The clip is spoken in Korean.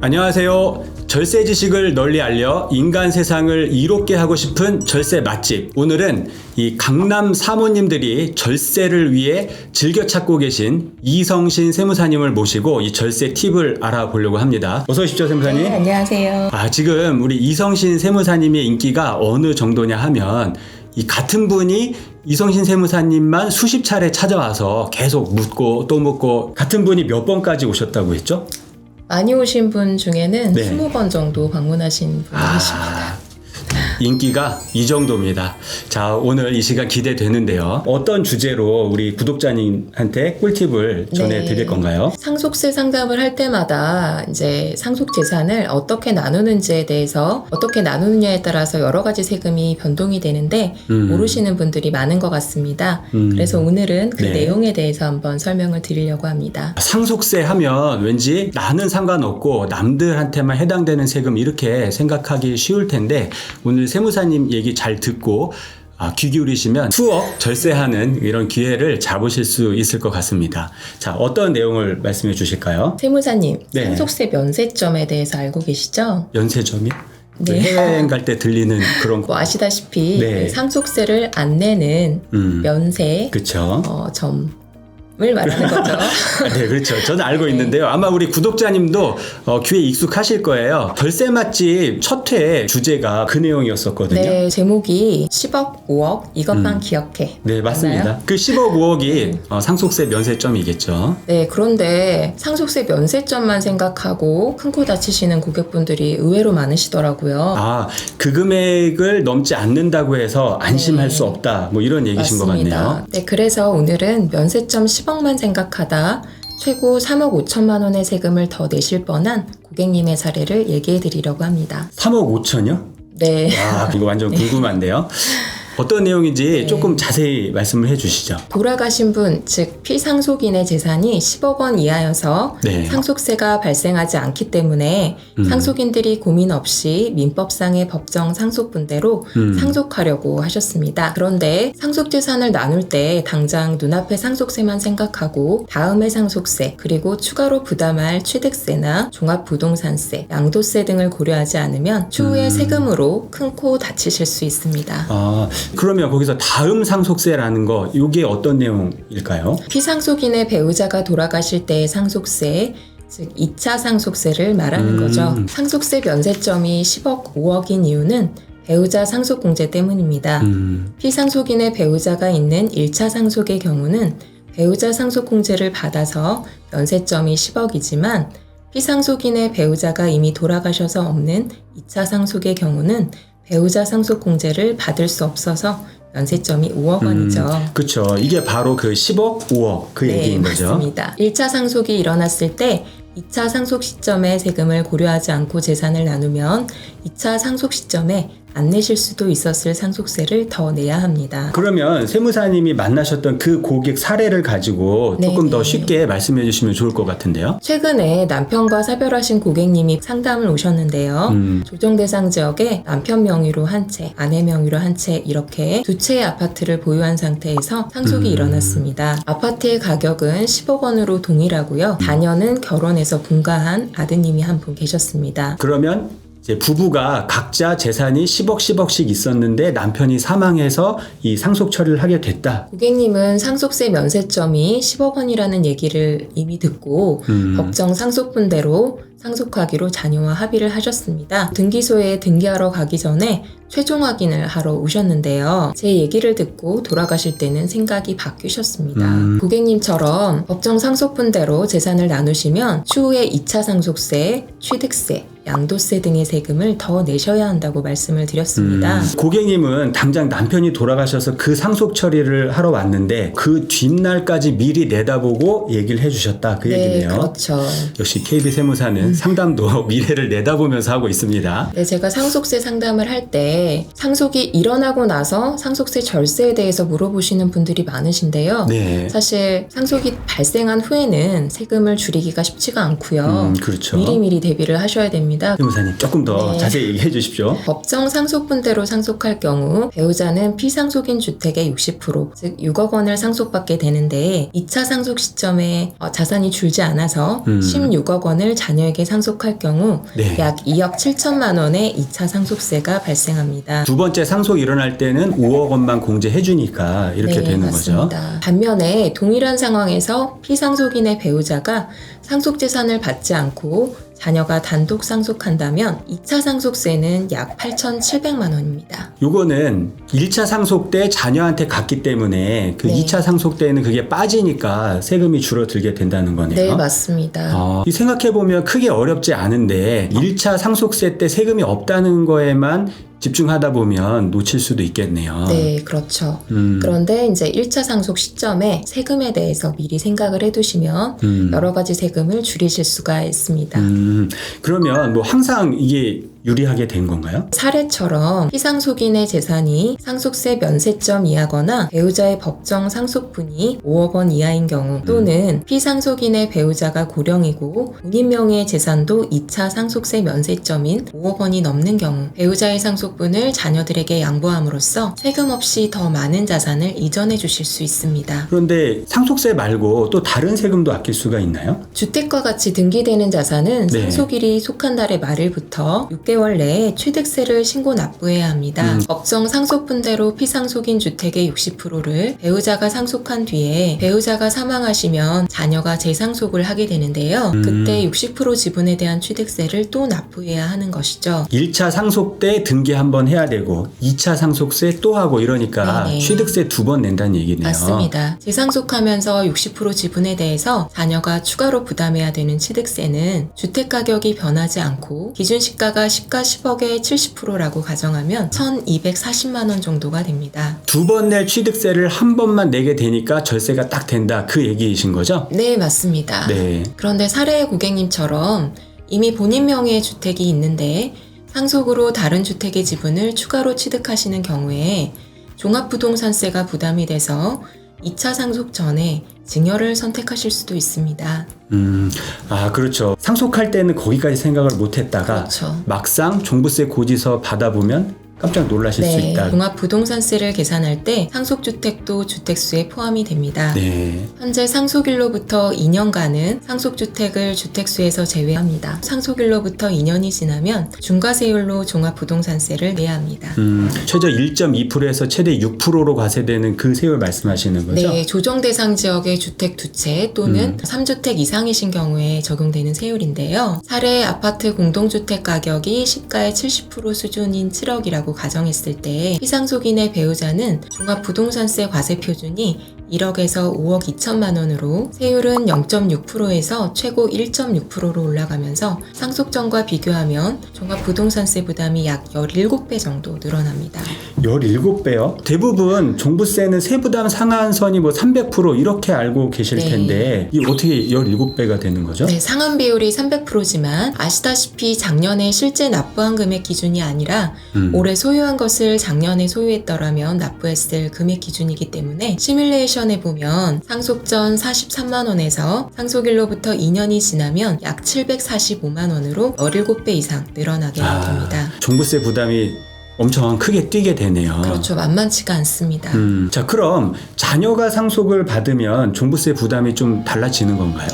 안녕하세요. 절세 지식을 널리 알려 인간 세상을 이롭게 하고 싶은 절세 맛집. 오늘은 이 강남 사모님들이 절세를 위해 즐겨 찾고 계신 이성신 세무사님을 모시고 이 절세 팁을 알아보려고 합니다. 어서 오십시오, 세무사님. 네, 안녕하세요. 지금 우리 이성신 세무사님의 인기가 어느 정도냐 하면 이 같은 분이 이성신 세무사님만 수십 차례 찾아와서 계속 묻고 또 묻고, 같은 분이 몇 번까지 오셨다고 했죠? 많이 오신 분 중에는 네. 20번 정도 방문하신 분이 계십니다. 인기가 이 정도입니다. 자, 오늘 이 시간 기대되는데요. 어떤 주제로 우리 구독자님한테 꿀팁을 전해드릴 건가요? 상속세 상담을 할 때마다 이제 상속 재산을 어떻게 나누는지에 대해서, 어떻게 나누느냐에 따라서 여러 가지 세금이 변동이 되는데 모르시는 분들이 많은 것 같습니다. 그래서 오늘은 그 네. 내용에 대해서 한번 설명을 드리려고 합니다. 상속세 하면 왠지 나는 상관없고 남들한테만 해당되는 세금, 이렇게 생각하기 쉬울 텐데, 오늘 세무사님 얘기 잘 듣고 귀 기울이시면 수억 절세하는 이런 기회를 잡으실 수 있을 것 같습니다. 자, 어떤 내용을 말씀해 주실까요? 세무사님, 네. 상속세 면세점에 대해서 알고 계시죠? 연세점이요? 네. 해외여행 갈 때 들리는 그런 뭐 아시다시피 네. 상속세를 안 내는 면세 그쵸. 점을 말하는 거죠. 네, 그렇죠. 저는 알고 있는데요. 아마 우리 구독자님도 귀에 익숙하실 거예요. 절세 맛집 첫 회 주제가 그 내용이었었거든요. 네, 제목이 10억, 5억 이것만 기억해. 네, 맞습니다. 맞나요? 그 10억, 5억이 상속세 면세점이겠죠. 네, 그런데 상속세 면세점만 생각하고 큰 코 다치시는 고객분들이 의외로 많으시더라고요. 그 금액을 넘지 않는다고 해서 안심할 수 없다, 뭐 이런 얘기신 것 같네요. 네, 그래서 오늘은 면세점 10억만 생각하다 최고 3억 5천만 원의 세금을 더 내실 뻔한 고객님의 사례를 얘기해 드리려고 합니다. 3억 5천이요? 네. 이거 완전 궁금한데요. 어떤 내용인지 조금 자세히 말씀을 해주시죠. 돌아가신 분, 즉 피상속인의 재산이 10억 원 이하여서 네. 상속세가 발생하지 않기 때문에 상속인들이 고민 없이 민법상의 법정 상속분대로 상속하려고 하셨습니다. 그런데 상속재산을 나눌 때 당장 눈앞의 상속세만 생각하고 다음의 상속세, 그리고 추가로 부담할 취득세나 종합부동산세, 양도세 등을 고려하지 않으면 추후에 세금으로 큰 코 다치실 수 있습니다. 그러면 거기서 다음 상속세라는 거, 이게 어떤 내용일까요? 피상속인의 배우자가 돌아가실 때의 상속세, 즉 2차 상속세를 말하는 거죠. 상속세 면세점이 10억, 5억인 이유는 배우자 상속공제 때문입니다. 피상속인의 배우자가 있는 1차 상속의 경우는 배우자 상속공제를 받아서 면세점이 10억이지만 피상속인의 배우자가 이미 돌아가셔서 없는 2차 상속의 경우는 배우자 상속공제를 받을 수 없어서 면세점이 5억 원이죠. 그렇죠. 이게 바로 그 10억, 5억 그 얘기인 거죠. 맞습니다. 1차 상속이 일어났을 때 2차 상속 시점에 세금을 고려하지 않고 재산을 나누면 2차 상속 시점에 안 내실 수도 있었을 상속세를 더 내야 합니다. 그러면 세무사님이 만나셨던 그 고객 사례를 가지고 조금 더 쉽게 말씀해 주시면 좋을 것 같은데요. 최근에 남편과 사별하신 고객님이 상담을 오셨는데요. 조정 대상 지역에 남편 명의로 한 채, 아내 명의로 한 채, 이렇게 두 채의 아파트를 보유한 상태에서 상속이 일어났습니다. 아파트의 가격은 10억 원으로 동일하고요. 자녀는 결혼해서 분가한 아드님이 한 분 계셨습니다. 그러면 이제 부부가 각자 재산이 10억씩 있었는데 남편이 사망해서 이 상속 처리를 하게 됐다. 고객님은 상속세 면세점이 10억 원이라는 얘기를 이미 듣고 법정 상속분대로 상속하기로 자녀와 합의를 하셨습니다. 등기소에 등기하러 가기 전에 최종 확인을 하러 오셨는데요. 제 얘기를 듣고 돌아가실 때는 생각이 바뀌셨습니다. 고객님처럼 법정 상속분대로 재산을 나누시면 추후에 2차 상속세, 취득세, 양도세 등의 세금을 더 내셔야 한다고 말씀을 드렸습니다. 고객님은 당장 남편이 돌아가셔서 그 상속 처리를 하러 왔는데 그 뒷날까지 미리 내다보고 얘기를 해주셨다, 그 얘기네요. 그렇죠. 역시 KB 세무사는 상담도 미래를 내다보면서 하고 있습니다. 네, 제가 상속세 상담을 할 때 상속이 일어나고 나서 상속세 절세에 대해서 물어보시는 분들이 많으신데요. 네. 사실 상속이 발생한 후에는 세금을 줄이기가 쉽지가 않고요. 그렇죠. 미리미리 대비를 하셔야 됩니다. 겁니다. 세무사님 조금 더 네. 자세히 얘기해 주십시오. 법정 상속분대로 상속할 경우 배우자는 피상속인 주택의 60%, 즉 6억 원을 상속받게 되는데 2차 상속 시점에 자산이 줄지 않아서 16억 원을 자녀에게 상속할 경우 네. 약 2억 7천만 원의 2차 상속세가 발생합니다. 두 번째 상속 일어날 때는 5억 원만 공제해 주니까 이렇게 네, 되는 맞습니다. 거죠. 반면에 동일한 상황에서 피상속인의 배우자가 상속재산을 받지 않고 자녀가 단독 상속한다면 2차 상속세는 약 8,700만 원입니다. 요거는 1차 상속 때 자녀한테 갔기 때문에 그 네. 2차 상속 때는 그게 빠지니까 세금이 줄어들게 된다는 거네요. 네, 맞습니다. 이 생각해보면 크게 어렵지 않은데 1차 상속세 때 세금이 없다는 거에만 집중하다 보면 놓칠 수도 있겠네요. 네, 그렇죠. 그런데 이제 1차 상속 시점에 세금에 대해서 미리 생각을 해두시면 여러 가지 세금을 줄이실 수가 있습니다. 그러면 뭐 항상 이게 유리하게 된 건가요? 사례처럼 피상속인의 재산이 상속세 면세점 이하거나 배우자의 법정 상속분이 5억 원 이하인 경우 또는 피상속인의 배우자가 고령이고 본인 명의의 재산도 2차 상속세 면세점인 5억 원이 넘는 경우 배우자의 상속분을 자녀들에게 양보함으로써 세금 없이 더 많은 자산을 이전해 주실 수 있습니다. 그런데 상속세 말고 또 다른 세금도 아낄 수가 있나요? 주택과 같이 등기되는 자산은 네. 상속일이 속한 달의 말일부터 6개월 내에 취득세를 신고 납부해야 합니다. 법정 상속분대로 피상속인 주택의 60%를 배우자가 상속한 뒤에 배우자가 사망하시면 자녀가 재상속을 하게 되는데요. 그때 60% 지분에 대한 취득세를 또 납부해야 하는 것이죠. 1차 상속 때 등기 한번 해야 되고 2차 상속세 또 하고 이러니까 네네. 취득세 2번 낸다는 얘기네요. 맞습니다. 재상속하면서 60% 지분에 대해서 자녀가 추가로 부담해야 되는 취득세는 주택가격이 변하지 않고 기준 시가가 시가 10억의 70%라고 가정하면 1,240만 원 정도가 됩니다. 2번 낼 취득세를 한 번만 내게 되니까 절세가 딱 된다 그 얘기이신 거죠? 네, 맞습니다. 네. 그런데 사례의 고객님처럼 이미 본인 명의의 주택이 있는데 상속으로 다른 주택의 지분을 추가로 취득하시는 경우에 종합부동산세가 부담이 돼서 2차 상속 전에 증여를 선택하실 수도 있습니다. 그렇죠. 상속할 때는 거기까지 생각을 못 했다가 그렇죠. 막상 종부세 고지서 받아보면 깜짝 놀라실 수 네, 있다. 종합부동산세를 계산할 때 상속주택도 주택수에 포함이 됩니다. 네. 현재 상속일로부터 2년간은 상속주택을 주택수에서 제외합니다. 상속일로부터 2년이 지나면 중과세율로 종합부동산세를 내야 합니다. 최저 1.2%에서 최대 6%로 과세되는 그 세율 말씀하시는 거죠? 네, 조정 대상 지역의 주택 두 채 또는 3주택 이상이신 경우에 적용되는 세율인데요. 사례 아파트 공동주택 가격이 시가의 70% 수준인 7억이라고 가정했을 때 피상속인의 배우자는 종합부동산세 과세 표준이 1억에서 5억 2천만 원으로 세율은 0.6%에서 최고 1.6%로 올라가면서 상속 전과 비교하면 종합부동산세 부담이 약 17배 정도 늘어납니다. 17배요? 대부분 종부세는 세부담 상한선이 뭐 300% 이렇게 알고 계실 네. 텐데 이게 어떻게 17배가 되는 거죠? 네, 상한 비율이 300%지만 아시다시피 작년에 실제 납부한 금액 기준이 아니라 올해 소유한 것을 작년에 소유했더라면 납부했을 금액 기준이기 때문에 시뮬레이션에 보면 상속 전 43만 원에서 상속일로부터 2년이 지나면 약 745만 원으로 17배 이상 늘어나게 됩니다. 종부세 부담이 엄청 크게 뛰게 되네요. 그렇죠. 만만치가 않습니다. 자, 그럼 자녀가 상속을 받으면 종부세 부담이 좀 달라지는 건가요?